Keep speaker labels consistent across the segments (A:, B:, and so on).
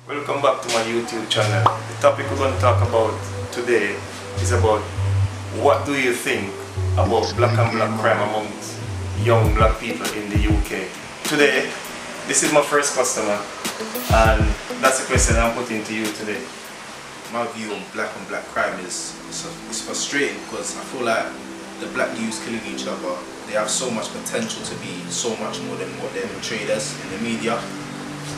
A: Welcome back to my YouTube channel. The topic we're going to talk about today is about what do you think about black and black crime amongst young black people in the UK. Today, this is my first customer and that's the question I'm putting to you today.
B: My view on black and black crime is frustrating because I feel like the black youths killing each other, they have so much potential to be so much more than what they're portrayed as in the media.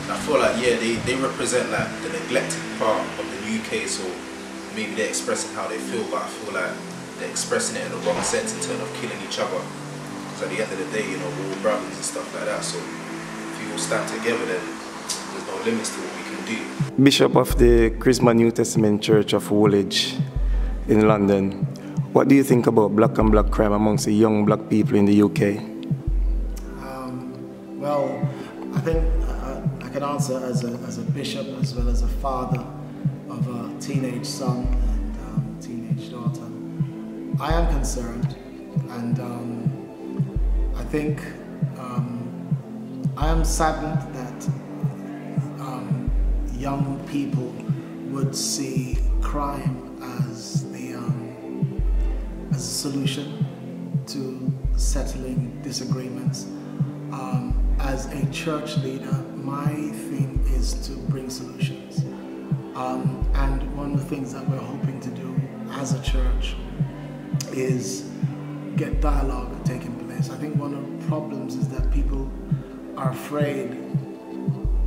B: And I feel like, yeah, they represent like the neglected part of the UK, so maybe they're expressing how they feel, but I feel like they're expressing it in the wrong sense in terms of killing each other. Because at the end of the day, you know, we're all brothers and stuff like that, so if we all stand together, then there's no limits to what we can do.
A: Bishop of the Charisma New Testament Church of Woolwich in London, what do you think about black and black crime amongst the young black people in the UK?
C: Well, I think I can answer as a bishop as well as a father of a teenage son and teenage daughter. I am concerned, and I think I am saddened that young people would see crime as a solution to settling disagreements. As a church leader, my thing is to bring solutions. And one of the things that we're hoping to do as a church is get dialogue taking place. I think one of the problems is that people are afraid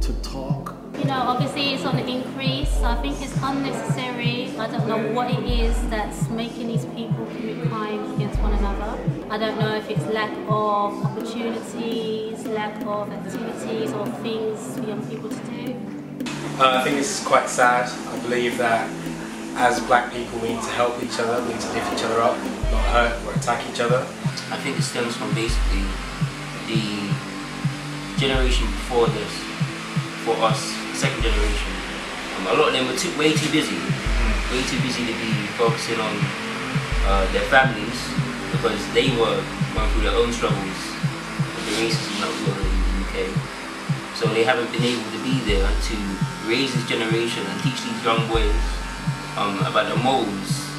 C: to talk.
D: You know, obviously it's on the increase, so I think it's unnecessary. I don't know what it is that's making these people commit crimes against one another. I don't know if it's lack of opportunities, lack of activities or things for young people to do.
E: I think this is quite sad. I believe that as black people we need to help each other, we need to lift each other up, not hurt or attack each other.
F: I think it stems from basically the generation before this, for us, second generation. A lot of them were way too busy to be focusing on their families, because they were going through their own struggles with the racism that was going on in the UK. So they haven't been able to be there to raise this generation and teach these young boys about the morals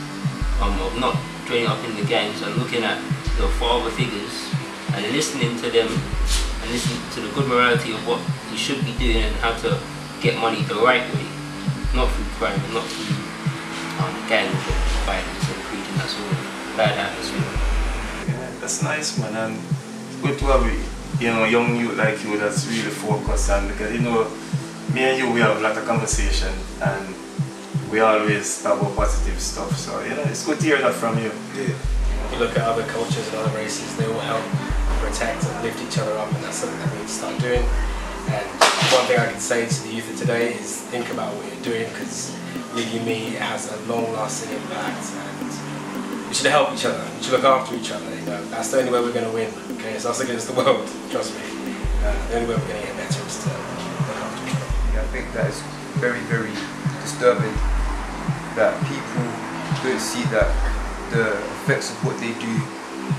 F: of not joining up in the gangs and looking at the father figures and listening to them and listening to the good morality of what you should be doing and how to get money the right way, not through crime and not through gangs or violence and creating that sort of bad atmosphere.
A: Yeah, that's nice, man, and good to have young youth like you that's really focused on, because me and you, we have a lot of conversation and we always talk about positive stuff, so it's good to hear that from you.
E: Yeah. You look at other cultures and other races, they all help protect and lift each other up, and that's something that we need to start doing. And one thing I can say to the youth of today is think about what you're doing, because believe you me, it has a long-lasting impact, and we should help each other, we should look after each other. That's the only way we're going to win. Okay, it's us against the world, trust me. The only way we're going to get better is to look after each other.
G: Yeah, I think that is very, very disturbing that people don't see that the effects of what they do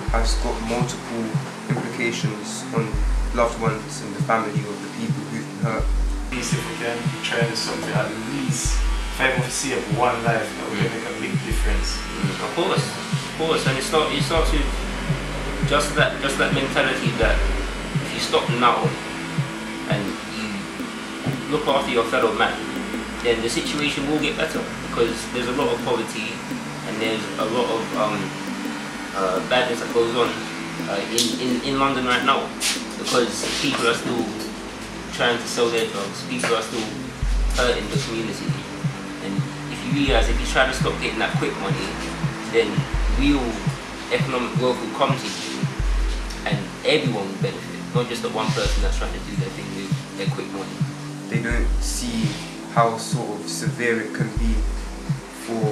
G: has got multiple implications on loved ones and the family of the people who've been hurt.
A: At least if we can try to do something, at least if I can save one life, that will make a big difference.
F: Of course, and it starts with just that mentality that if you stop now and you look after your fellow man, then the situation will get better, because there's a lot of poverty and there's a lot of badness that goes on in London right now, because people are still trying to sell their drugs, people are still hurting the community. And if you realise, if you try to stop getting that quick money, then real economic growth will come to you and everyone will benefit, not just the one person that's trying to do their thing with their quick money.
G: They don't see how sort of severe it can be for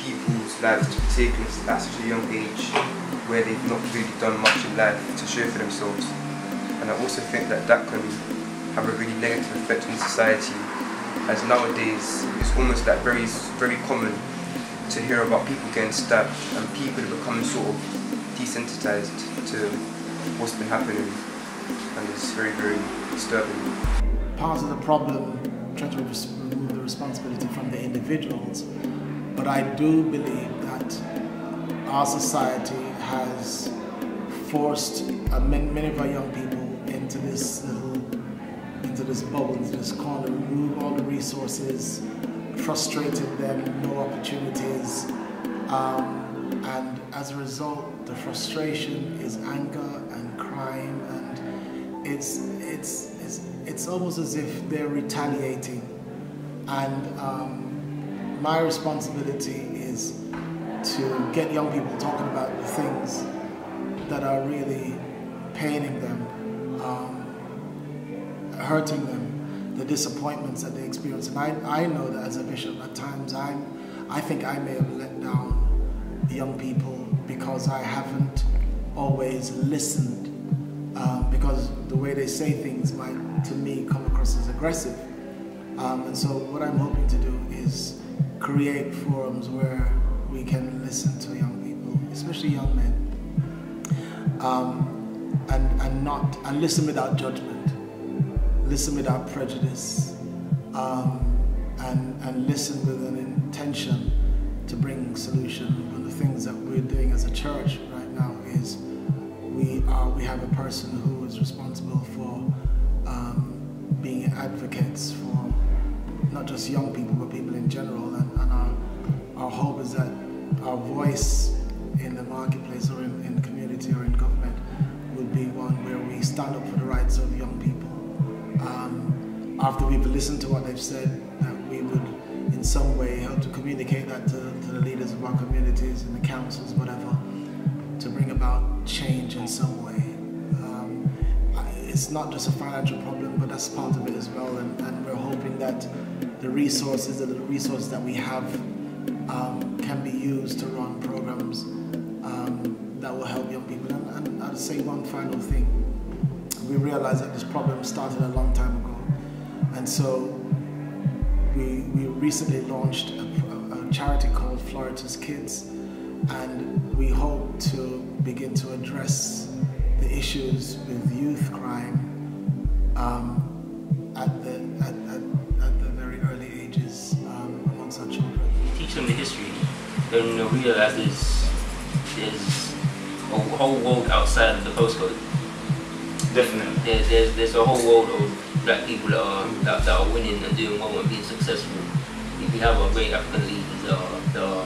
G: people's lives to be taken at such a young age, where they've not really done much in life to show for themselves. And I also think that can have a really negative effect on society, as nowadays it's almost like very, very common to hear about people getting stabbed and people becoming sort of desensitized to what's been happening, and it's very, very disturbing.
C: Part of the problem, trying to responsibility from the individuals. But I do believe that our society has forced many of our young people into this bubble, into this corner, remove all the resources, frustrated them, no opportunities, and as a result, the frustration is anger and crime, and it's almost as if they're retaliating. And my responsibility is to get young people talking about the things that are really paining them, hurting them, the disappointments that they experience. And I know that as a bishop, at times I think I may have let down young people because I haven't always listened, because the way they say things might, to me, come across as aggressive. And so what I'm hoping to do is create forums where we can listen to young people, especially young men, and listen without judgment, listen without prejudice, and listen with an intention to bring solution. One of the things that we're doing as a church right now is we have a person who is responsible for being advocates for not just young people but people in general, and our hope is that our voice in the marketplace or in the community or in government would be one where we stand up for the rights of young people. After we've listened to what they've said, that we would in some way help to communicate that to the leaders of our communities and the councils, whatever, to bring about change in some way. It's not just a financial problem, but that's part of it as well, and we're hoping that the resources that we have can be used to run programs that will help young people. And I'll say one final thing. We realize that this problem started a long time ago, and so we recently launched a charity called Florida's Kids, and we hope to begin to address the issues with youth crime at the very early ages amongst our children.
F: Teach them the history, then realize there's a whole world outside of the postcode.
A: Definitely.
F: There's a whole world of black people that are winning and doing well and being successful. If we have our great African leaders that are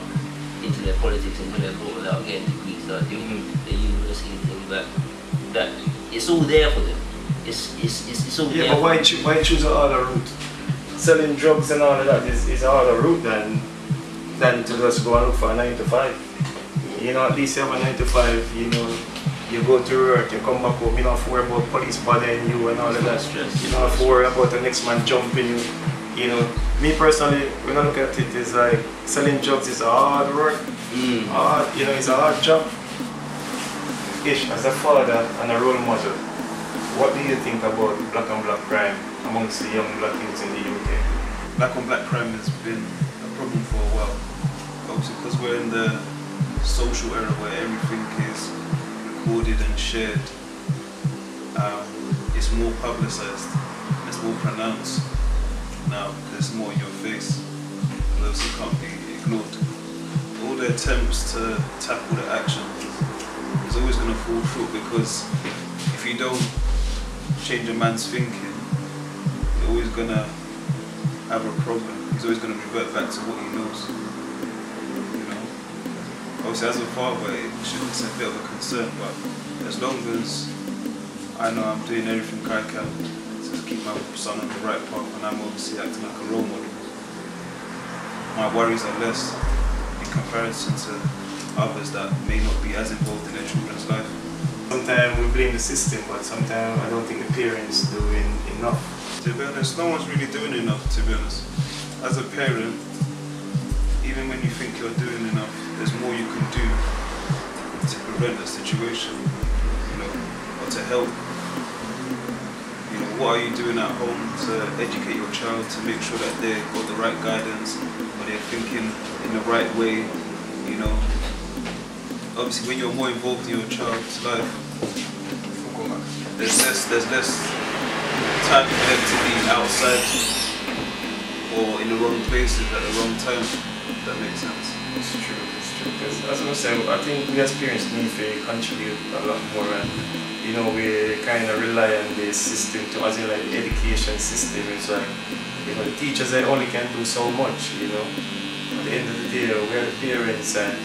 F: into their politics, into their law, that are getting degrees, that are doing the university thing, that it's all there for them. It's all there.
A: Yeah, but why choose a harder route? Selling drugs and all of that is a harder route than to just go and look for a 9 to 5. You know, at least you have a 9 to 5, you know, you go to work, you come back home, you don't have to worry about police bothering you and all of that.
F: Stress.
A: You don't have to worry about the next man jumping you. You know, me personally, when I look at it, it's like selling drugs is a hard work. Hard, you know, it's a hard job. Ish, as a father and a role model, what do you think about black on black crime amongst the young black youths in the UK?
H: Black on black crime has been a problem for a while. Obviously, because we're in the social era where everything is recorded and shared, it's more publicized, it's more pronounced now, because it's more in your face, and obviously can't be ignored. All the attempts to tackle the action is always going to fall short, because if you don't change a man's thinking, you're always going to have a problem. He's always going to revert back to what he knows. You know, obviously as a father, it's a bit of a concern, but as long as I know I'm doing everything I can to keep my son on the right path, and I'm obviously acting like a role model, my worries are less in comparison to others that may not be as involved in their children's life.
A: Sometimes we blame the system, but sometimes I don't think the parents are doing enough.
H: To be honest, no one's really doing enough, to be honest. As a parent, even when you think you're doing enough, there's more you can do to prevent a situation, you know, or to help. You know, what are you doing at home to educate your child, to make sure that they've got the right guidance, or they're thinking in the right way, you know. Obviously, when you're more involved in your child's life, there's less time for them to be outside or in the wrong places at the wrong time. If that makes sense.
A: It's true, it's true. Because as I was saying, I think we experienced need to contribute a lot more, and you know, we kind of rely on the system to, as in like education system. It's like, you know, the teachers, they only can do so much, you know. At the end of the day, we're the parents and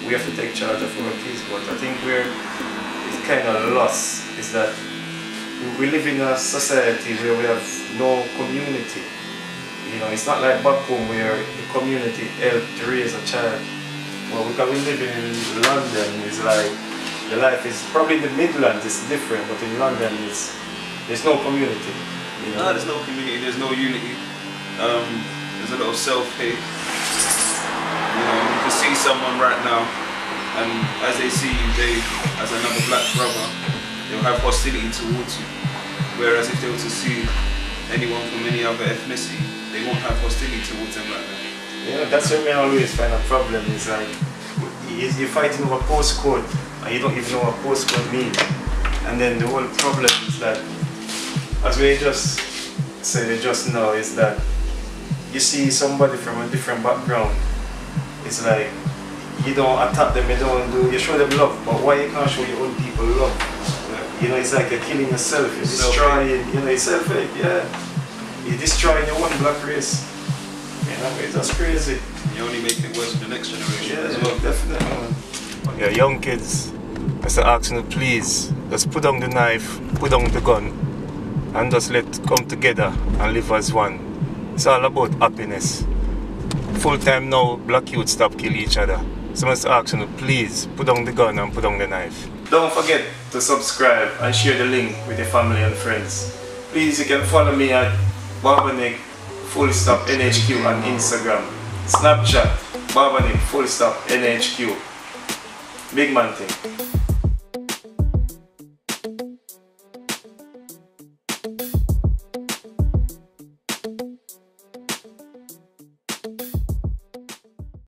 A: we have to take charge of our kids. But I think it's kind of lost is that we live in a society where we have no community. You know, it's not like back home where the community helped to raise a child. Well, because we live in London, it's like the life is probably in the Midlands, it's different, but in London, there's no community. You know?
H: No, there's no community, there's no unity. There's a lot of self-hate. You know, you can see someone right now, and as they see you, as another black brother, they'll have hostility towards you. Whereas if they were to see anyone from any other ethnicity, they won't have hostility towards them like that.
A: Yeah, that's where I always find a problem. Is like you're fighting over postcode and you don't even know what postcode means. And then the whole problem is that, as we just said just now, is that you see somebody from a different background. It's like you don't attack them, you show them love, but why you can't show your own people love? You know, it's like you're killing yourself, you're destroying, you know, it's self-hate, yeah. You're destroying your one black race. You know, it's just crazy.
H: You only make it worse for the next generation as
A: Yeah,
H: well.
A: definitely. Yeah, young kids, I start asking them, please, just put down the knife, put down the gun, and just let's come together and live as one. It's all about happiness. Full time now, black youth stop killing each other. So I must ask you, please, put down the gun and put down the knife. Don't forget to subscribe and share the link with your family and friends. Please, you can follow me at Barber _NHQ on Instagram. Snapchat, Barber _NHQ. Big man thing.